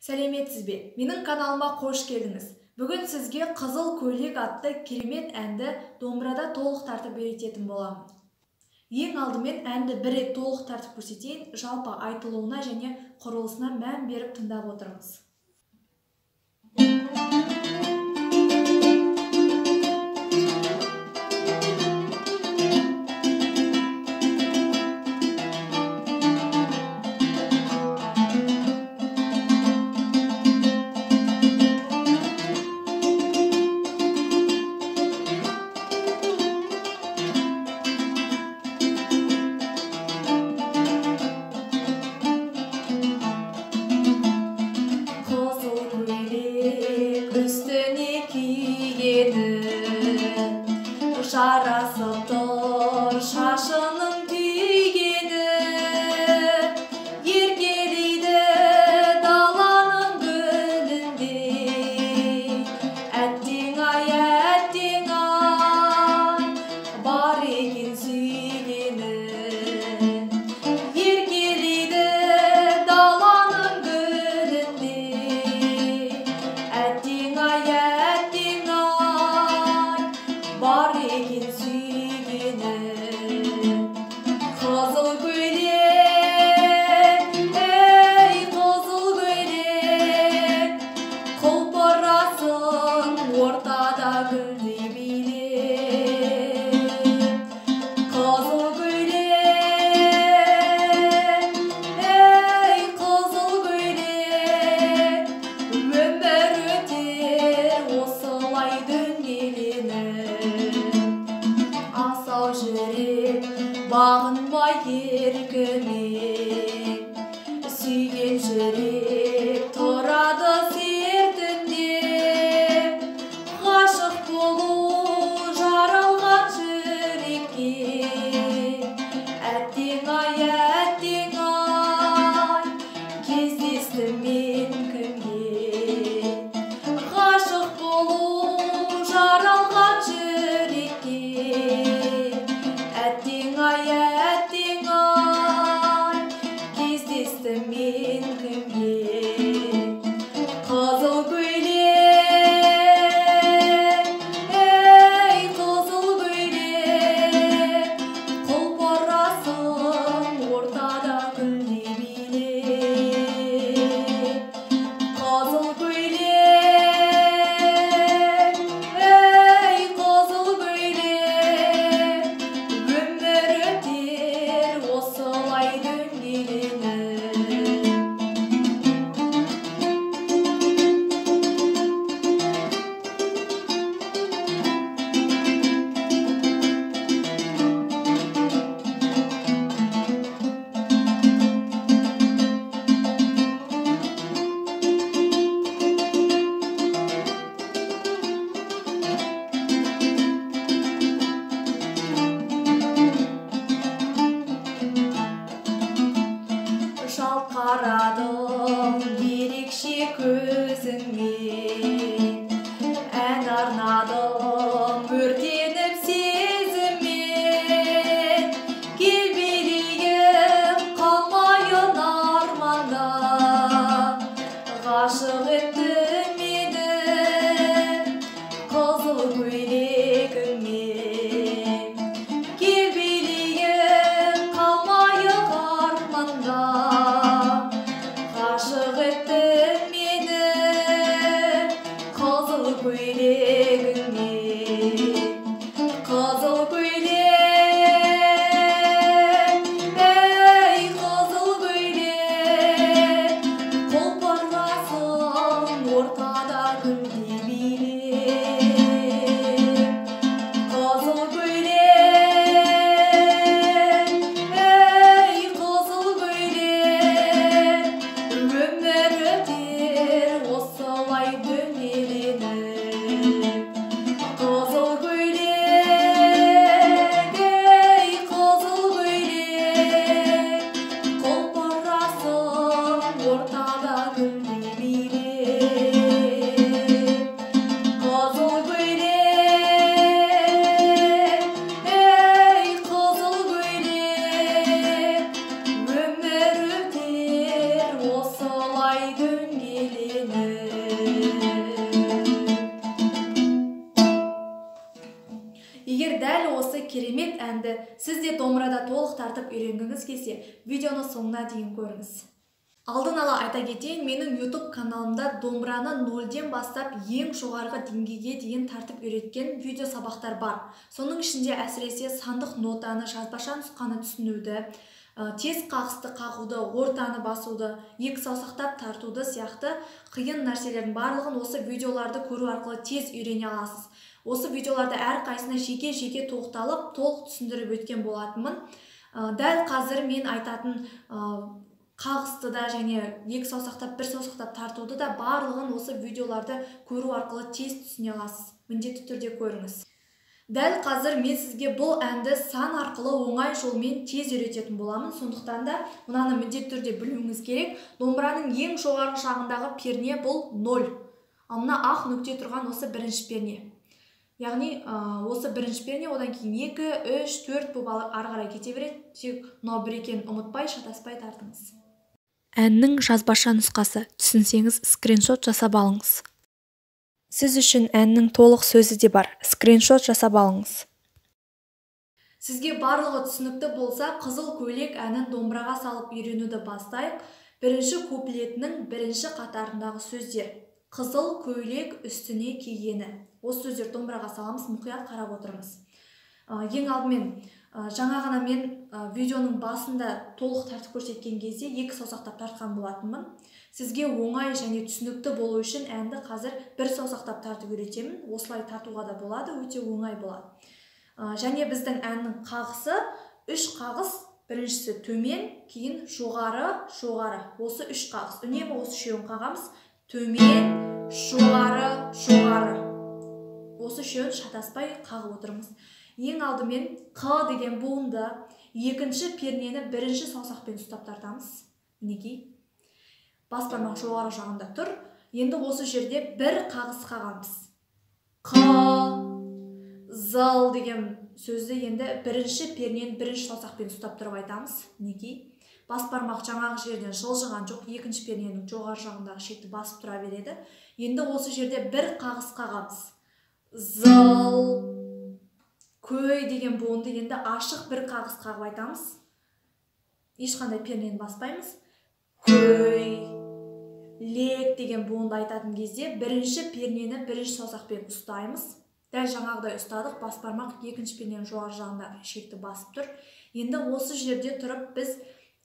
Сәлеметсіз бе? Менің каналыма қош келдіңіз. Бүгін сізге Қызыл көйлек атты керемет әнді домбырада толық тартып үйрететін боламын. Ең алдымен әнді бір рет толық тартып көрсетейін, жалпы айтылуына және құрылысына мән беріп тыңдап отырыңыз. Üstüne kiyedi, şarası tor, şaşının tüygeni, yer geride dalanın gölünde, ettin ay, var ekin süygeni, yer geride dalanın gölünde, ettin ay, var ekin süygeni. Kızıl köylek, ey kızıl köylek, kulparasın ortada güldü bile. Kızıl köylek, ey kızıl köylek, ömür öter osılay döngeline. Asal жүрек бағынбай еркіне, сүйген жүрек тұрады сертінде. Ғашық болу жаралған жүрекке, әттең ай, кездестім мен кімге. Ғашық болу жаралған жүрекке, әттең ай, кездестім мен кімге. Қызыл көйлек, ей қызыл көйлек, құлпырасың ортада күлде биле. Егер дәл осы керемет әнді сіз де домбырада толық тартып үйренгіңіз келсе, видеоны соңына дейін көріңіз. Алдын ала айта кетейін, менің YouTube каналымда домбыраны 0-ден бастап ең жоғарғы деңгейге дейін тартып үйреткен видео сабақтар бар. Соның ішінде әсіресе сандық нотаны, жазбаша нұсқаны түсінуді, тез қағысты қағуды, ортаны басуды, екі саусақтап тартуды сияқты қиын нәрселердің барлығын осы видеоларды көру арқылы тез үйрене аласыз. Осы видеоларды әрқайсына жеке-жеке тоқталып, толық түсіндіріп өткен болатынмын. Дәл қазір мен айтатын қағысты да және екі саусақтап, бір саусақтап тартуды да барлығын осы видеоларды көру арқылы тез түсіне аласыз. Міндетті түрде көріңіз. Дәл қазір мен сізге бұл әнді сан арқылы оңай жолмен тез үйрететін боламын. Сондықтан да мынаны міндетті түрде білуіңіз керек. Домбыраның ең жоғарғы жағындағы перне бұл 0. Ал мына ақ нүкте тұрған осы бірінші перне. Яғни осы бірінші перне, одан кейін 2, 3, 4 болып ары қарай кете береді. Тек мынау бір екенін ұмытпай, шатаспай тартыңыз. Әннің жазбаша нұсқасы. Түсінсеңіз, скриншот жасап алыңыз. Сіз үшін әннің толық сөзі де бар. Скриншот жасап алыңыз. Сізге барлығы түсінікті болса, Қызыл көйлек әнін домбыраға салып үйренуді бастайық. Бірінші куплетінің бірінші қатарындағы сөздер. Қызыл көйлек үстіне кигені. Осы сөздер домбыраға саламыз, мұқият қарап отырмыз. Ең алдымен жаңа ғана мен видеоның басында толық тартып көрсеткен кезде екі саусақтап тартқан болатынмын. Сізге оңай және түсінікті болу үшін әнді қазір бір саусақтап тартып үйретемін. Осылай тартуға да болады, өте оңай болады. Және біздің әннің қағысы 3 қағыс. Біріншісі төмен, кейін жоғары, жоғары. Осы 3 қағыс. Үнемі осы үшеуін қағамыз. Төмен, жоғары, жоғары. Осы үшеуін шатаспай қағып отырмыз. Ең алдымен Қ деген буынды екінші пернені бірінші саусақпен ұстап тартамыз. Мінекей. Бас бармақ жоғары жағында тұр. Енді осы жерде бір қағыс қағамыз. Қ, зал деген сөзді енді бірінші пернені бірінші саусақпен ұстап тұрып айтамыз. Мінекей. Бас бармақ жаңағы жерден жылжыған жоқ, екінші перненің жоғары жағындағы шекті басып тұра береді. Енді осы жерде бір қағыс қағамыз. Зал, көй деген буынды енді ашық бір қағыс қағып айтамыз. Ешқандай пернені баспаймыз. Көй, лек деген буынды айтатын кезде бірінші пернені бірінші саусақпен ұстаймыз. Дәл жаңағыдай ұстадық, бас бармақ екінші перненің жоғары жағындағы шекті басып тұр. Енді осы жерде тұрып біз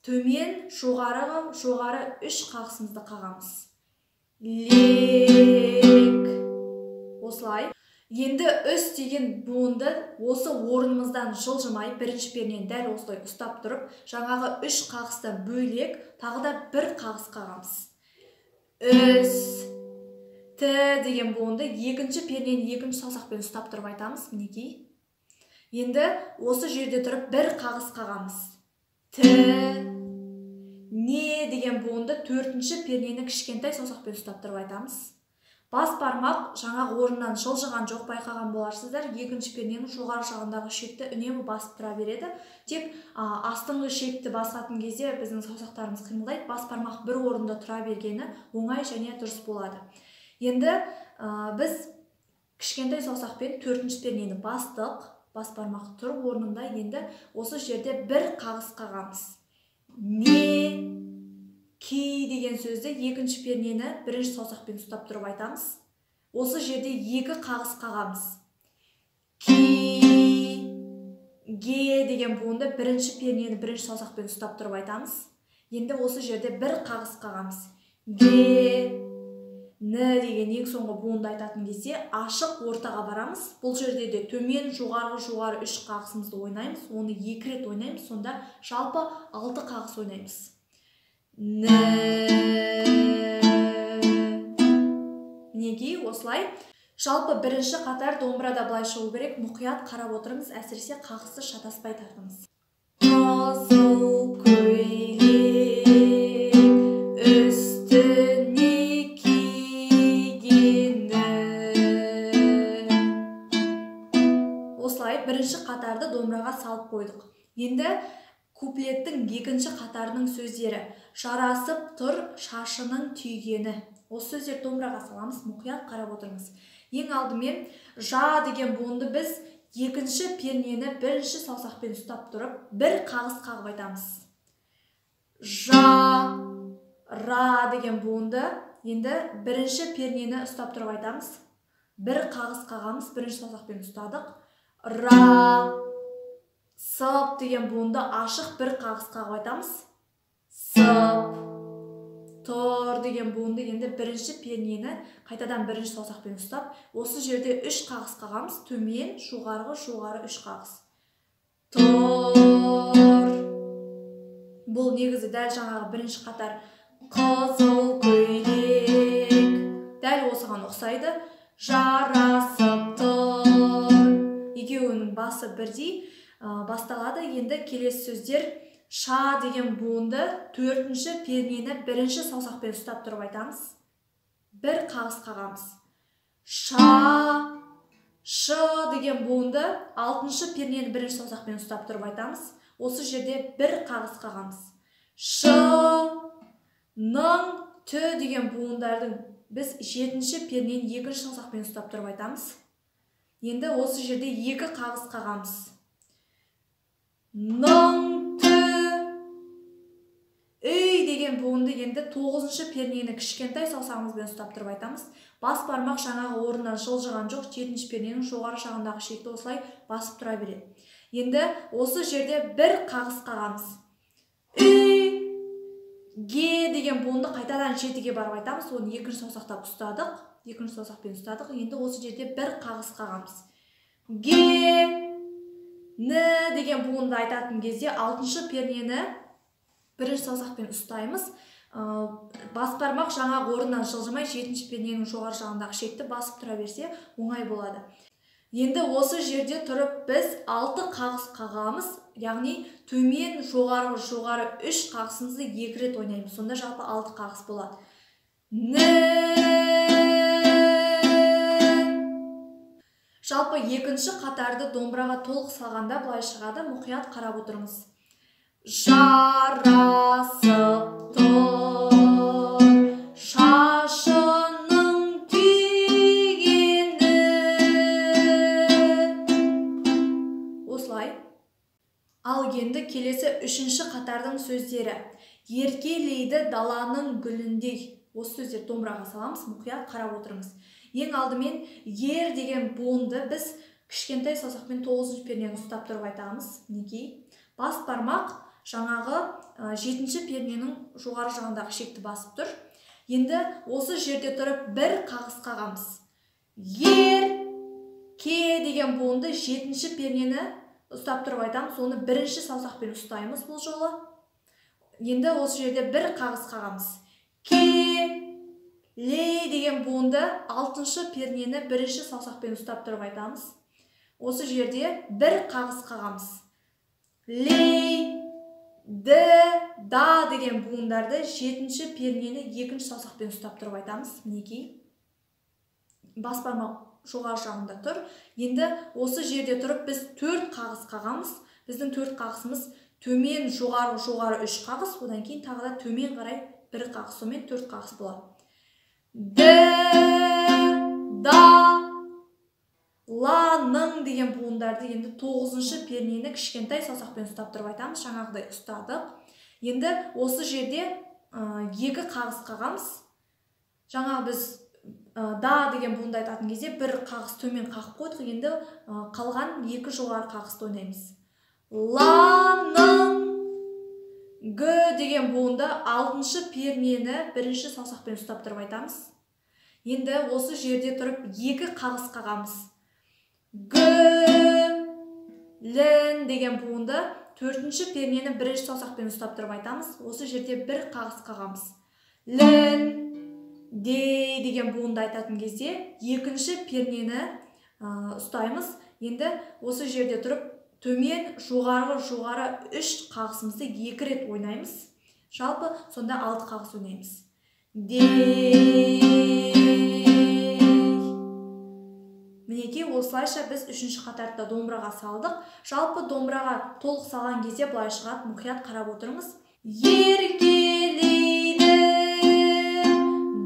төмен, жоғары, жоғары 3 қағысымызды қағамыз. Лек. Осылай. Енді үст деген буынды осы орнымыздан жылжымай бірінші пернені дәл осылай ұстап тұрып, жаңағы 3 қағыстан бөлек тағы да бір қағыс қағамыз. Үс, Т деген буынды екінші пернені екінші саусақпен ұстап тұрып айтамыз. Мінекей. Енді осы жерде тұрып бір қағыс қағамыз. Т, не деген буынды төртінші пернені кішкентай саусақпен ұстап тұрып айтамыз. Бас бармақ жаңағы орнынан жылжыған жоқ, байқаған боларсыздар. Екінші перненің жоғары жағындағы шекті үнемі басып тұра береді. Тек астыңғы шекті басатын кезде біздің саусақтарымыз қимылдайды. Бас бармақ бір орында тұра бергені оңай және дұрыс болады. Енді біз кішкентай саусақпен төртінші пернені бастық. Бас бармақ тұр орнында. Енді осы жерде бір қағыс қағамыз. Не, ки деген сөзді екінші пернені бірінші саусақпен ұстап тұрып айтамыз. Осы жерде 2 қағыс қағамыз. Ки, ге деген буынды бірінші пернені бірінші саусақпен ұстап тұрып айтамыз. Енді осы жерде бір қағыс қағамыз. Ге, н деген ең соңғы буынды айтатын кезде ашық ортаға барамыз. Бұл жерде де төмен, жоғары, жоғары 3 қағысымызды ойнаймыз. Оны 2 рет ойнаймыз. Сонда жалпы 6 қағыс ойнаймыз. Мінекей осылай. Жалпы бірінші қатар домбырада былай шығу керек. Мұқият қарап отырыңыз, әсіресе қағысты шатаспай тартыңыз. Қызыл көйлек үстіне кигені. Осылай бірінші қатарды домбыраға салып қойдық. Енді куплеттің екінші қатарының сөздері. Жарасып тұр шашының түйгені. Осы сөздер домбыраға саламыз, мұқият қарап отырыңыз. Ең алдымен жа деген буынды біз екінші пернені бірінші саусақпен ұстап тұрып, бір қағыс қағып айтамыз. Жа, ра деген буынды енді бірінші пернені ұстап тұрып айтамыз. Бір қағыс қағамыз, бірінші саусақпен ұстадық. Ра, сып деген буынды ашық бір қағыс қағып айтамыз. Сып, тұр деген буынды енді бірінші пернені қайтадан бірінші саусақпен ұстап, осы жерде үш қағыс қағамыз, төмен, жоғарғы, жоғары үш қағыс. Тұр. Бұл негізі дәл жаңағы бірінші қатар қызыл көйлек. Дәл осыған ұқсайды. Жарасып тұр. Екеуінің басы бірдей басталады. Енді келесі сөздер. Ша деген буынды төртінші пернені бірінші саусақпен ұстап тұрып айтамыз. Бір қағыс қағамыз. Ша, ш деген буынды алтыншы пернені бірінші саусақпен ұстап тұрып айтамыз. Осы жерде бір қағыс қағамыз. Ш, ның, т деген буындардың біз жетінші пернені екінші саусақпен ұстап тұрып айтамыз. Енді осы жерде екі қағыс қағамыз. Ның, деген буынды енді 9-шы пернені кішкентай саусағымызбен ұстап тұрып айтамыз. Бас бармақ жаңағы орнынан жылжыған жоқ, 7-ші перненің жоғары жағындағы шекті осылай басып тұра береді. Енді осы жерде бір қағыс қағамыз. Ге деген буынды қайтадан жетіге барып айтамыз. Оны екінші саусақтап ұстадық. Екінші саусақпен ұстадық. Енді осы жерде бір қағыс қағамыз. Ге, ні деген буынды айтатын кезде 6-шы пернені бірінші саусақпен ұстаймыз. Бас бармақ жаңағы орнынан жылжымай 7-ші перненің жоғары жағындағы шекті басып тұра берсе оңай болады. Енді осы жерде тұрып біз 6 қағыс қағамыз, яғни төмен, жоғары 3 қағысымызды 2 рет ойнаймыз. Сонда жалпы 6 қағыс болады. Жалпы екінші қатарды домбыраға толық салғанда былай шығады, мұқият қарап отырыңыз. Жарасып тұр шашының түйгені. Осылай. Ал енді келесі үшінші қатардың сөздері. Еркелейді даланың гүліндей. Осы сөздер домбыраға саламыз, мұқият қарап отырыңыз. Ең алдымен ер деген буынды біз кішкентай саусақпен 9-ші пернені ұстап тұрып айтамыз. Мінекей. Бас бармақ жаңағы 7-ші перненің жоғары жағындағы шекті басып тұр. Енді осы жерде тұрып бір қағыс қағамыз. Ер, ке деген буынды 7-ші пернені ұстап тұрып айтамыз. Оны бірінші саусақпен ұстаймыз бұл жолы. Енді осы жерде бір қағыс қағамыз. Ке, ле деген буынды 6-ші пернені бірінші саусақпен ұстап тұрып айтамыз. Осы жерде бір қағыс қағамыз. Лей, д, да деген буындарды 7-ші пернені 2-ші саусақпен ұстап тұрып айтамыз. Мінекей. Бас бармақ жоғары жағында тұр. Енді осы жерде тұрып біз 4 қағыс қағамыз. Біздің 4 қағысымыз төмен, жоғары 3 қағыс. Одан кейін тағы да төмен қарай 1 қағыс. Сонымен 4 қағыс болады. Д, да, ла-ның деген буындарды енді 9-ші пернені кішкентай саусақпен ұстап тұрып айтамыз. Жаңағыдай ұстадық. Енді осы жерде 2 қағыс қағамыз. Жаңағы біз да деген буынды айтатын кезде 1 қағыс төмен қағып қойдық. Енді қалған 2 жоғары қағысты ойнаймыз. Ла-ның, г деген буынды 6-ші пернені 1-ші саусақпен ұстап тұрып айтамыз. Енді осы жерде тұрып 2 қағыс қағамыз. Г, лін деген буынды 4-ші пернені 1-ші саусақпен ұстап тұрып айтамыз. Осы жерде 1 қағыс қағамыз. Лін, де деген буынды айтатын кезде 2-ші пернені ұстаймыз. Енді осы жерде тұрып төмен, жоғары 3 қағысымызды 2 рет ойнаймыз. Жалпы сонда 6 қағыс ойнаймыз. Де. Мінекей осылайша біз үшінші қатарды домбыраға салдық. Жалпы домбыраға толық салған кезде былай шығады, мұқият қарап отырыңыз. Еркелейді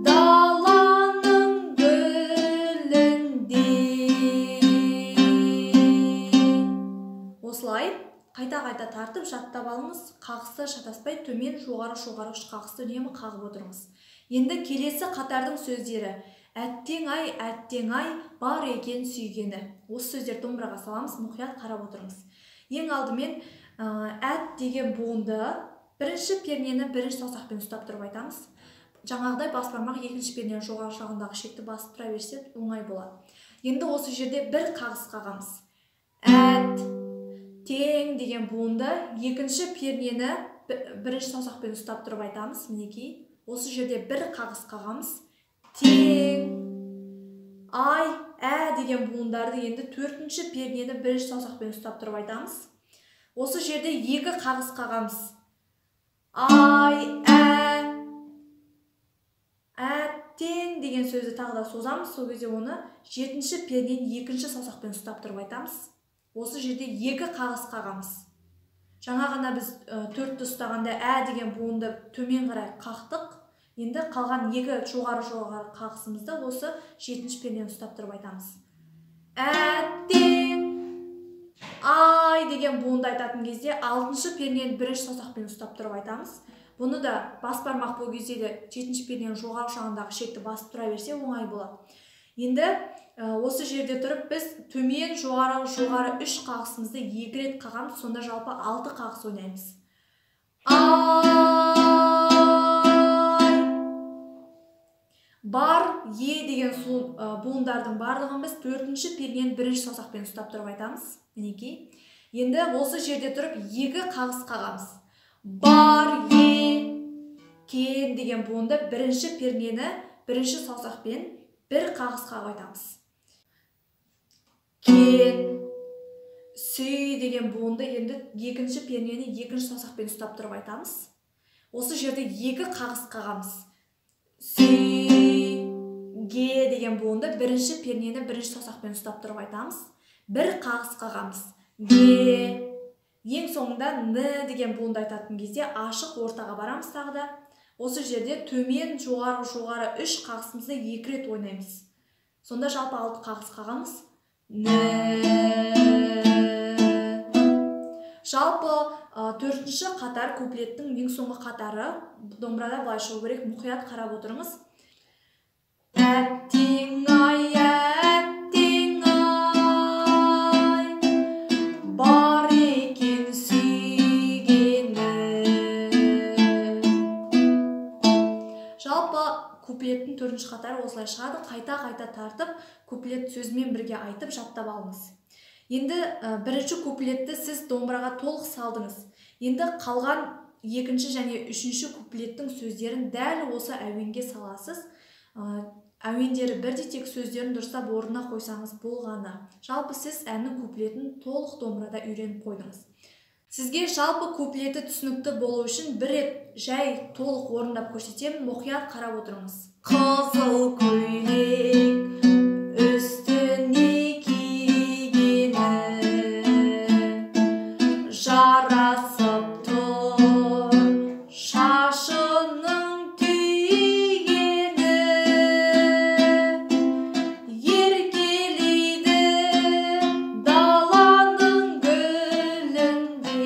даланың гүлінде. Осылай қайта-қайта тартып жаттап алыңыз. Қағысты шатаспай, төмен, жоғары, үш қағысты үнемі қағып отырыңыз. Енді келесі қатардың сөздері. Әттең ай, бар екен сүйгені. Осы сөздер домбыраға саламыз, мұқият қарап отырыңыз. Ең алдымен әт деген буынды бірінші пернені бірінші саусақпен ұстап тұрып айтамыз. Жаңағыдай бас бармақ екінші перненің жоғары жағындағы шекті басып тұра берсе оңай болады. Енді осы жерде бір қағыс қағамыз. Әт тең деген буынды екінші пернені бірінші саусақпен ұстап тұрып айтамыз. Мінекей, осы жерде бір қағыс қағамыз. Тең, ай, деген буындарды енді төртінші пернені бірінші саусақпен ұстап тұрып айтамыз. Осы жерде екі қағыс қағамыз. Ай, әттең деген сөзді тағы да созамыз. Сол кезде оны жетінші пернені екінші саусақпен ұстап тұрып айтамыз. Осы жерде екі қағыс қағамыз. Жаңа ғана біз төртті ұстағанда деген буынды төмен қарай қақтық. Енді қалған екі жоғары қағысымызды осы жетінші пернені ұстап тұрып айтамыз. Әттең, ай деген буынды айтатын кезде алтыншы пернені бірінші саусақпен ұстап тұрып айтамыз. Бұны да бас бармақ бұл кезде де жетінші перненің жоғары жағындағы шекті басып тұра берсе оңай болады. Енді осы жерде тұрып біз төмен, жоғары үш қағысымызды екі рет қағамыз, сонда жалпы 6 қағыс ойнаймыз. Бар, деген буындардың барлығын біз төртінші пернені бірінші саусақпен ұстап тұрып айтамыз. Мінекей. Енді осы жерде тұрып екі қағыс қағамыз. Бар, кен деген буынды бірінші пернені бірінші саусақпен бір қағыс қағып айтамыз. Кен, сүй деген буынды енді екінші пернені екінші саусақпен ұстап тұрып айтамыз. Осы жерде екі қағыс қағамыз. Ге деген буынды бірінші пернені бірінші саусақпен ұстап тұрып айтамыз. Бір қағыс қағамыз. Ге. Ең соңында деген буынды айтатын кезде ашық ортаға барамыз тағы да. Осы жерде төмен, жоғары үш қағысымызды екі рет ойнаймыз. Сонда жалпы 6 қағыс қағамыз. Жалпы төртінші қатар куплеттің ең соңғы қатары домбырада былай шығу керек, мұқият қарап отырыңыз. Әттең ай, бар екен сүйгені. Жалпы куплеттің төртінші қатары осылай шығады. Қайта-қайта тартып, куплет сөзімен бірге айтып жаттап алыңыз. Енді бірінші куплетті сіз домбыраға толық салдыңыз. Енді қалған екінші және үшінші куплеттің сөздерін дәл осы әуенге саласыз. Әуендері бірдей, тек сөздерін дұрыстап орнына қойсаңыз болғаны. Жалпы сіз әннің куплетін толық домбырада үйреніп қойдыңыз. Сізге жалпы куплеті түсінікті болу үшін бір рет жай толық орындап көрсетемін, мұқият қарап отырыңыз. Қызыл көйлек үстіне кигені жарасып тұр шашының түйгені, еркелейді даланың гүлінде.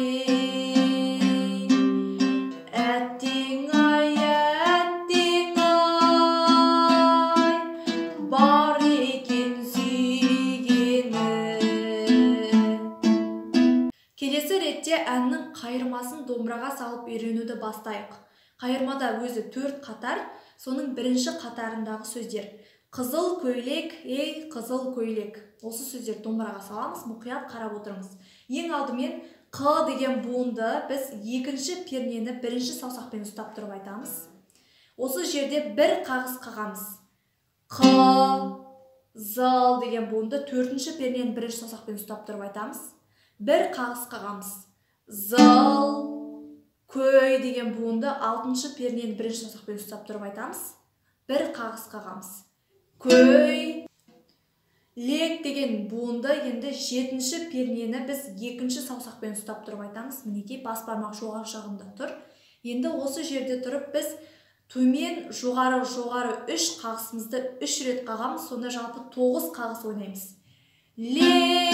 Әттең ай, бар екен сүйгені. Келесі ретте әннің қайырмасын домбыраға салып үйренуді бастайық. Қайырмада өзі 4 қатар, соның бірінші қатарындағы сөздер. Қызыл көйлек, қызыл көйлек. Осы сөздер домбыраға саламыз, мұқият қарап отырыңыз. Ең алдымен қ деген буынды біз екінші пернені бірінші саусақпен ұстап тұрып айтамыз. Осы жерде бір қағыс қағамыз. Зыл деген буынды төртінші пернені бірінші саусақпен ұстап тұрып айтамыз. Бір қағыс қағамыз. Зыл, көй деген буынды алтыншы пернені бірінші саусақпен ұстап тұрып айтамыз. Бір қағыс қағамыз. Көй. Лек деген буынды енді 7-ші пернені біз 2-ші саусақпен ұстап тұрып айтамыз. Мінекей бас бармақ жоғары жағында тұр. Енді осы жерде тұрып біз төмен, жоғары 3 қағысымызды 3 рет қағамыз. Сонда жалпы 9 қағыс ойнаймыз. Лек.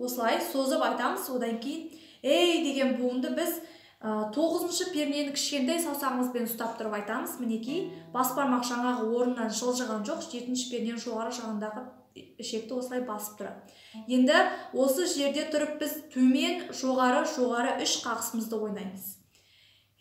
Осылай созып айтамыз. Одан кейін ей деген буынды біз 9-шы пернені кішкентай саусағымызбен ұстап тұрып айтамыз. Мінекей бас бармақ жаңағы орнынан жылжыған жоқ. 7-ші перненің жоғары жағындағы ішекті осылай басып тұрады. Енді осы жерде тұрып біз төмен, жоғары 3 қағысымызды ойнаймыз.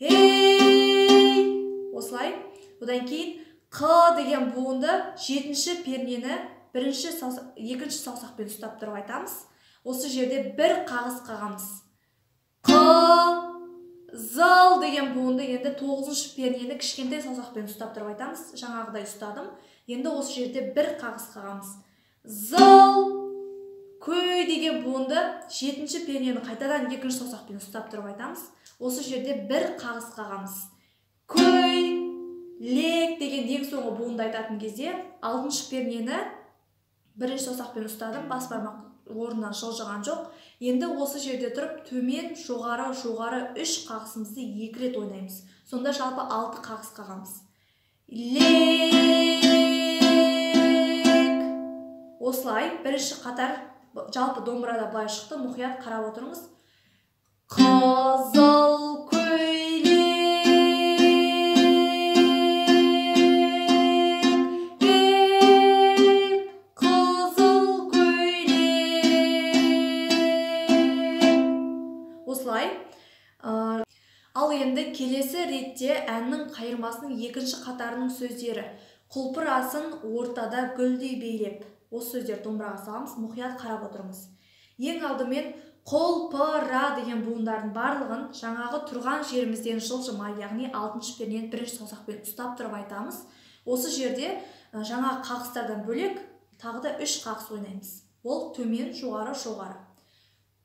Ей! Осылай. Одан кейін Қ деген буынды 7-ші пернені 2-ші саусақпен ұстап тұрып айтамыз. Осы жерде бір қағыс қағамыз. Қ. Зал деген буынды енді 9-шы пернені кішкентай саусақпен ұстап тұрып айтамыз. Жаңағыдай ұстадым. Енді осы жерде бір қағыс қағамыз. Зал. Көй деген буынды 7-ші пернені қайтадан 2-ші саусақпен ұстап тұрып айтамыз. Осы жерде бір қағыс қағамыз. Көй. Лек деген ең соңғы буынды айтатын кезде 6-шы пернені 1-ші саусақпен ұстадым. Бас бармақ орнынан жылжыған жоқ. Енді осы жерде тұрып төмен, жоғары 3 қағысымызды 2 рет ойнаймыз. Сонда жалпы 6 қағыс қағамыз. Лек. Осылай бірінші қатар жалпы домбырада былай шықты. Мұқият қарап отырыңыз. Қызыл көйлек. Ал енді келесі ретте әннің қайырмасының 2-ші қатарының сөздері. Құлпырасын ортада гүлдей бейлеп. Осы сөздер домбыраға саламыз, мұқият қарап отырыңыз. Ең алдымен құлпыра деген буындардың барлығын жаңағы тұрған жерімізден жылжымай, яғни 6-шы пернені 1-ші саусақпен ұстап тұрып айтамыз. Осы жерде жаңағы қағыстардан бөлек тағы да 3 қағыс ойнаймыз. Ол төмен, жоғары.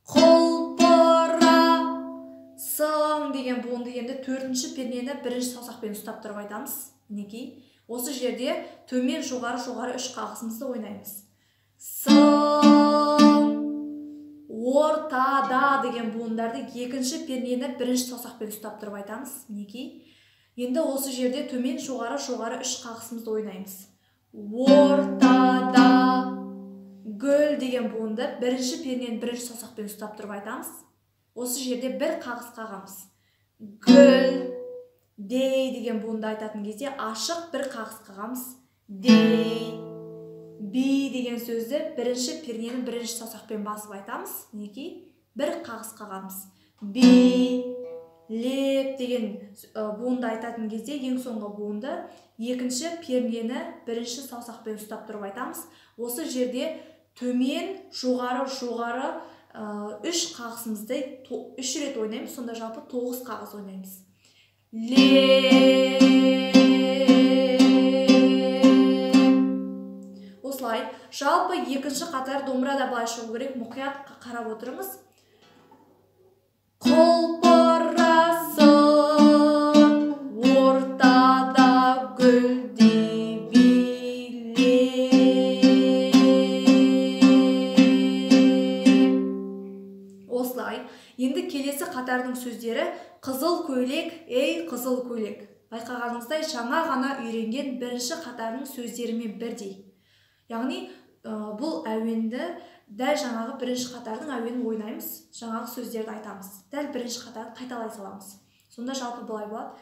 Құлпыра. Сың деген буынды енді 4-ші пернені 1-ші саусақпен ұстап тұрып айтамыз. Мінекей. Осы жерде төмен, жоғары 3 қағысымызды ойнаймыз. Сың. Ортада деген буындарды 2-ші пернені 1-ші саусақпен ұстап тұрып айтамыз. Мінекей. Енді осы жерде төмен, жоғары 3 қағысымызды ойнаймыз. Ортада. Гүл деген буынды 1-ші пернені 1-ші саусақпен ұстап тұрып айтамыз. Осы жерде бір қағыс қағамыз. Гүл. Дей деген буынды айтатын кезде ашық бір қағыс қағамыз. Дей. Би деген сөзді 1-ші пернені 1-ші саусақпен басып айтамыз. Мінекей. Бір қағыс қағамыз. Би. Леп деген буынды айтатын кезде ең соңғы буынды 2-ші пернені 1-ші саусақпен ұстап тұрып айтамыз. Осы жерде төмен, жоғары 3 қағысымызды 3 рет ойнаймыз. Сонда жалпы 9 қағыс ойнаймыз. Лек. Осылай. Жалпы 2-ші қатар домбырада былай шығу керек. Мұқият қарап отырыңыз. Құлпырасын ортада гүлдей билеп. Осылай. Енді келесі қатардың сөздері қызыл көйлек, ей қызыл көйлек. Байқағаныңыздай жаңа ғана үйренген 1-ші қатарының сөздерімен бірдей. Яғни бұл әуенді дәл жаңағы 1-ші қатардың әуенін ойнаймыз, жаңағы сөздерді айтамыз. Дәл 1-ші қатарды қайталай саламыз. Сонда жалпы былай болады.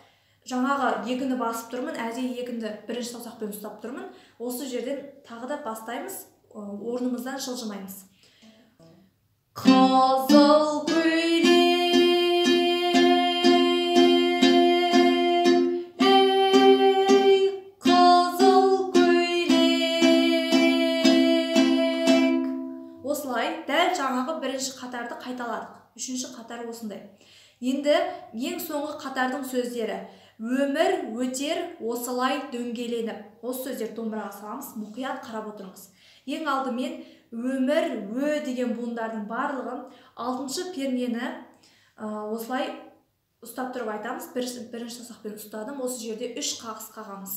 Жаңағы 2-ні басып тұрмын, әдейі 2-ні 1-ші саусақпен ұстап тұрмын. Осы жерден тағы да бастаймыз, орнымыздан жылжымаймыз. Қызыл көйлек. Дәл жаңағы 1-ші қатарды қайталадық. 3-ші қатар осындай. Енді ең соңғы қатардың сөздері. Өмір өтер осылай дөңгеленіп. Осы сөздер домбыраға саламыз, мұқият қарап отырыңыз. Ең алдымен өмір деген буындардың барлығын 6-шы пернені осылай ұстап тұрып айтамыз. 1-ші саусақпен ұстадым. Осы жерде 3 қағыс қағамыз.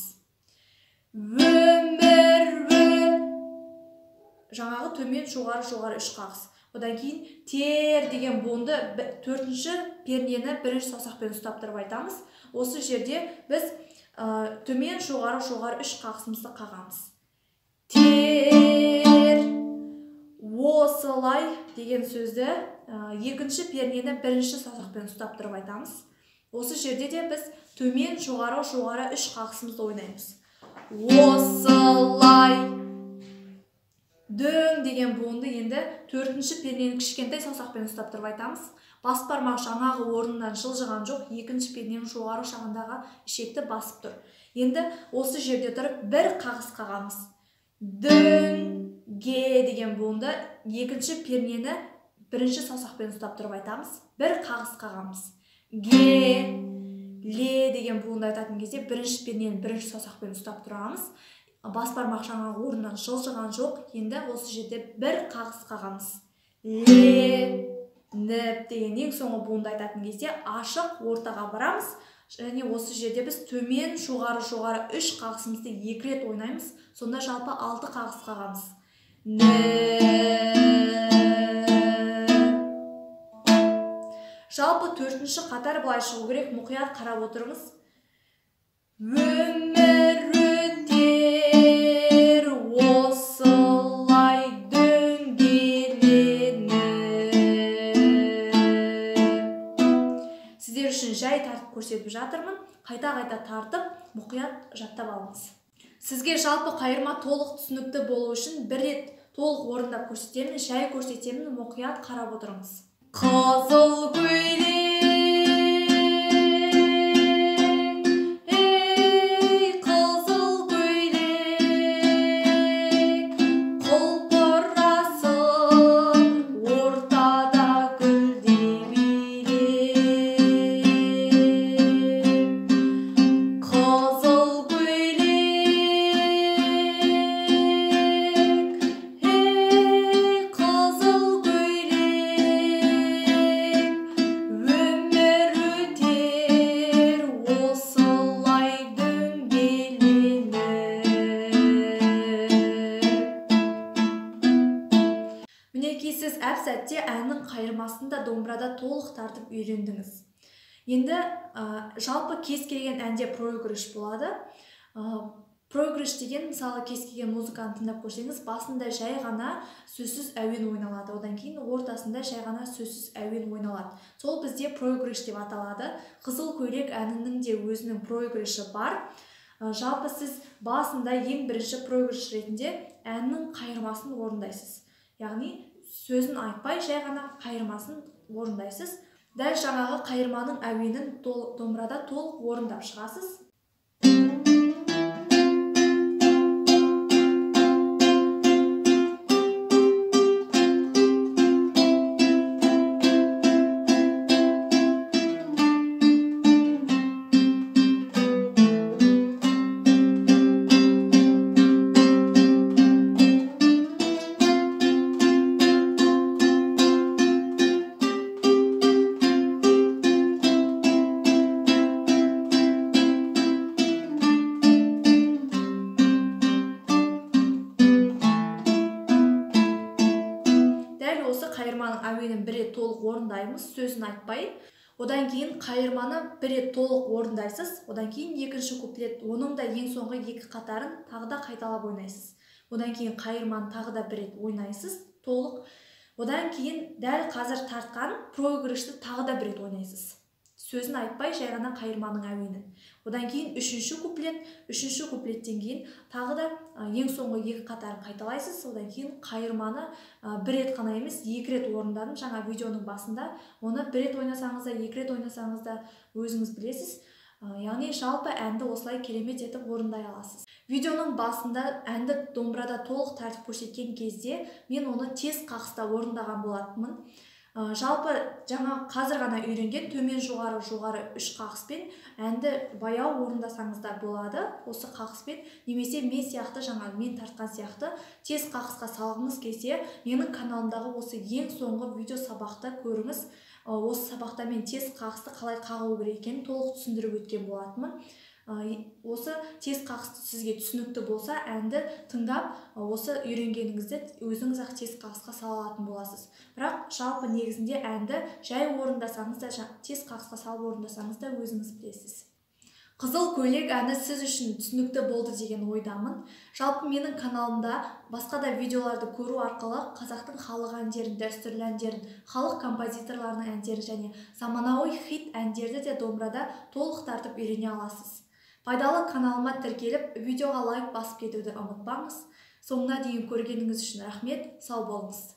жаңағы төмен жоғары үш қағыс. Одан кейін тер деген буынды төртінші пернені бірінші саусақпен ұстап тұрып айтамыз. Осы жерде біз төмен жоғары үш қағысымызды қағамыз. Тер, осылай деген сөзді екінші пернені бірінші саусақпен ұстап тұрып айтамыз. Осы жерде де біз төмен жоғары үш қағысымызды ойнаймыз. Осылай. Дөң деген буынды енді төртінші пернені кішкентай саусақпен ұстап тұрып айтамыз. Бас бармақ жаңағы орнынан жылжыған жоқ, екінші перненің жоғары жағындағы ішекті басып тұр. Енді осы жерде тұрып бір қағыс қағамыз. Дөңге деген буынды екінші пернені бірінші саусақпен ұстап тұрып айтамыз. Бір қағыс қағамыз. Ге, ле деген буынды айтатын кезде бірінші пернені бірінші саусақпен ұстап тұрамыз. Бас бармақ жаңағы орнынан жылжыған жоқ, енді осы жерде бір қағыс қағамыз. Ле, ніп деген ең соңғы буынды айтатын кезде ашық ортаға барамыз. Және осы жерде біз төмен жоғары үш қағысымызды екі рет ойнаймыз. Сонда жалпы 6 қағыс қағамыз. Жалпы төртінші қатар былай шығу керек, мұқият қарап отырыңыз. Өмір өтер осылай дөңгеленіп. Сіздер үшін жай тартып көрсетіп жатырмын. Қайта тартып, мұқият жаттап алыңыз. Сізге жалпы қайырма толық түсінікті болу үшін бір рет толық орындап көрсетемін, жай көрсетемін, мұқият қарап отырыңыз. Қызыл көйлек, ей қызыл көйлек, құлпырасың ортада гүлдеп билеп. Қызыл көйлек, ей қызыл көйлек, өмір өтер осылай дөңгеленіп. Мінекей сіз әп-сәтте әннің қайырмасында домбырада толық тартып үйрендіңіз. Енді жалпы кез келген әнде проигрыш болады. Проигрыш деген, мысалы, кез келген музыканы тыңдап көрсеңіз, басында жай ғана сөзсіз әуен ойналады, одан кейін ортасында жай ғана сөзсіз әуен ойналады. Сол бізде проигрыш деп аталады. Қызыл көйлек әнінің де өзінің проигрышы бар. Жалпы сіз басында ең бірінші проигрыш ретінде әннің қайырмасын орындайсыз. Яғни сөзін айтпай, жай ғана қайырмасын орындайсыз. Дәл жаңағы қайырманың әуенін домбырада толық орындап шығасыз. Қайырманың әуенін бір рет толық орындаймыз, сөзін айтпай. Одан кейін қайырманы бір рет толық орындайсыз. Одан кейін екінші куплет, оның да ең соңғы екі қатарын тағы да қайталап ойнайсыз. Одан кейін қайырманы тағы да бір рет ойнайсыз, толық. Одан кейін дәл қазір тартқан проигрышты тағы да бір рет ойнайсыз. Сөзін айтпай, жай ғана қайырманың әуенін. Одан кейін үшінші куплеттен кейін тағы да ең соңғы екі қатарын қайталайсыз. Одан кейін қайырманы бір рет қана емес, екі рет орындадым жаңа видеоның басында. Оны бір рет ойнасаңыз да, екі рет ойнасаңыз да өзіңіз білесіз. Яғни жалпы әнді осылай керемет етіп орындай аласыз. Видеоның басында әнді домбырада толық тартып көрсеткен кезде мен оны тез қағыста орындаған болатынмын. Жалпы жаңа қазір ғана үйренген төмен жоғары үш қағыспен әнді баяу орындасаңыз да болады. Осы қағыспен немесе мен сияқты, жаңа мен тартқан сияқты тез қағысқа салғыңыз келсе, менің каналымдағы осы ең соңғы видео сабақты көріңіз. Осы сабақта мен тез қағысты қалай қағу керек екенін толық түсіндіріп өткен болатынмын. Осы тез қағыс сізге түсінікті болса, әнді тыңдап, осы үйренгеніңізді өзіңіз ақ тез қағысқа сала алатын боласыз. Бірақ жалпы негізінде әнді жай орындасаңыз да, тез қағысқа салып орындасаңыз да өзіңіз білесіз. Қызыл көйлек әні сіз үшін түсінікті болды деген ойдамын. Жалпы менің каналымда басқа да видеоларды көру арқылы қазақтың халық әндерін, дәстүрлі әндерін, халық композиторларының әндерін және заманауи хит әндерді де домбырада толық тартып үйрене аласыз. Пайдалы каналыма тіркеліп, видеоға лайк басып кетуді ұмытпаңыз. Соңына дейін көргеніңіз үшін рахмет, сау болыңыз.